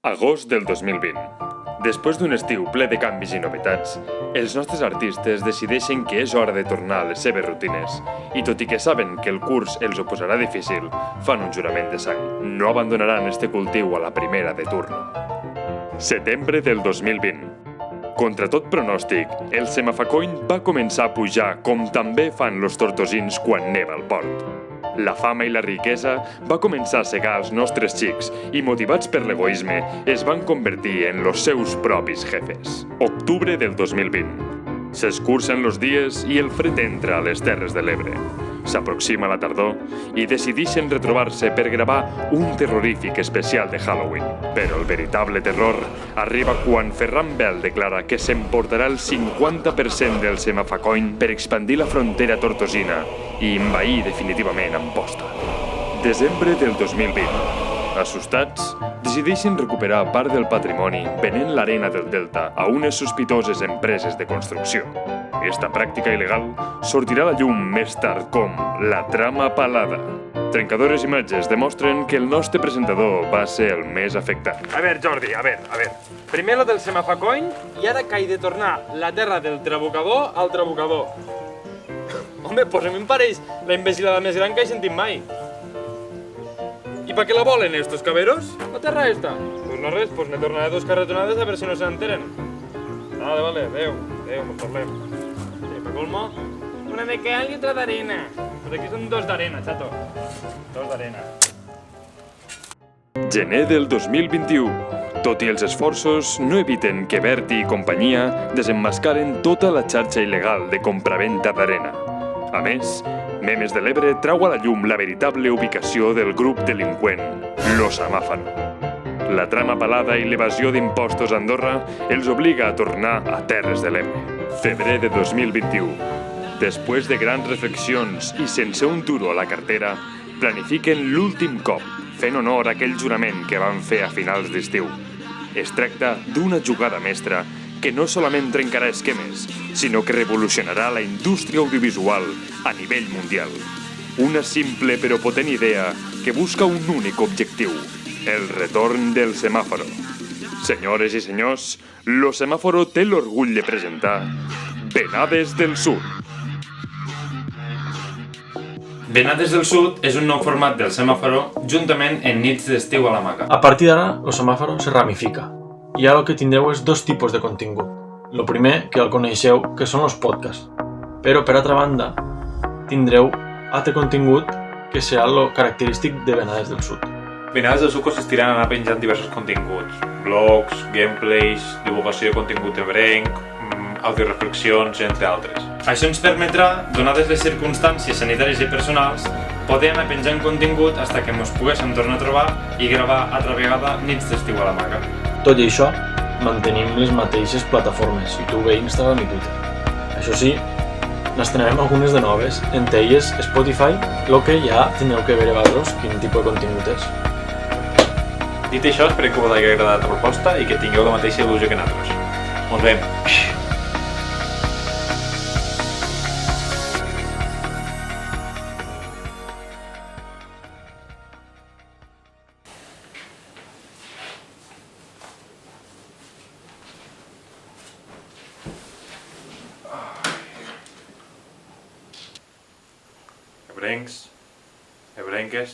Agost del 2020. Després d'un estiu ple de canvis i novetats, els nostres artistes decideixen que és hora de tornar a les seves rutines i tot i que saben que el curs els ho posarà difícil, fan un jurament de sang. No abandonaran este cultiu a la primera de turno. Setembre del 2020. Contra tot pronòstic, el semafacoin va començar a pujar com també fan los tortosins quan neva al port. La fama i la riquesa va començar a cegar els nostres xics i, motivats per l'egoisme, es van convertir en los seus propis jefes. Octubre del 2020. S'escurcen los dies i el fred entra a les Terres de l'Ebre. S'aproxima la tardor i decideixen retrobar-se per gravar un terrorífic especial de Halloween. Però el veritable terror arriba quan Ferran Bel declara que s'emportarà el 50% del semafacoin per expandir la frontera tortosina i envair definitivament Amposta. Desembre del 2020. Assustats, decideixen recuperar part del patrimoni venent l'arena del Delta a unes sospitoses empreses de construcció. Esta pràctica il·legal sortirà a la llum més tard com la trama Palada. Trencadores imatges demostren que el nostre presentador va ser el més afectat. A veure, Jordi, a veure. Primer lo del semafacoin i ara que he de tornar la terra del trabucador al trabucador. Home, pues a mi em pareix la imbecilada més gran que he sentit mai. ¿Y para qué la volen estos caberos? La terra esta. Pues no res, pues me tornaré dos carretonades a ver si no se enteren. Vale, adeu, mos parlem. Sí, per colmo, una de cal i otra d'arena. Pues aquí són dos d'arena, chato. Dos d'arena. Gener del 2021. Tot i els esforços, no eviten que Berti i companyia desemmascaren tota la xarxa il·legal de compraventa d'arena. A més, Memes de l'Ebre trau a la llum la veritable ubicació del grup delinqüent, Lo Semáforo. La trama Palada i l'evasió d'impostos a Andorra els obliga a tornar a Terres de l'Ebre. Febrer de 2021. Després de grans reflexions i sense un duro a la cartera, planifiquen l'últim cop, fent honor a aquell jurament que van fer a finals d'estiu. Es tracta d'una jugada mestra que no solament trencarà esquemes, sinó que revolucionarà la indústria audiovisual a nivell mundial. Una simple però potent idea que busca un únic objectiu, el retorn del semàforo. Senyores i senyors, Lo Semáforo té l'orgull de presentar Venades del Sud. Venades del Sud és un nou format del semàforo juntament en nits d'estiu a la Maca. A partir d'ara, Lo Semáforo se ramifica. I ara el que tindreu és dos tipus de contingut. El primer, que el coneixeu, que són els podcasts. Però, per altra banda, tindreu altre contingut que serà el característic de Venades del Sud. Venades del Sud consistiran en anar penjant diversos continguts. Blogs, gameplays, divulgació de contingut ebrenc, audioreflexions, entre altres. Això ens permetrà, donades les circumstàncies sanitàries i personals, poder anar penjant contingut fins que ens poguéssim tornar a trobar i gravar altra vegada nits d'estiu a la Maca. Tot i això, mantenim les mateixes plataformes, YouTube, Instagram i Twitter. Això sí, n'estrenarem algunes de noves, entre elles Spotify, el que ja teniu que veure vosaltres quin tipus de contingut és. Dit això, esperem que us hagi agradat la proposta i que tingueu la mateixa il·lusió que nosaltres. Ens veiem! Ebrencs, ebrenques,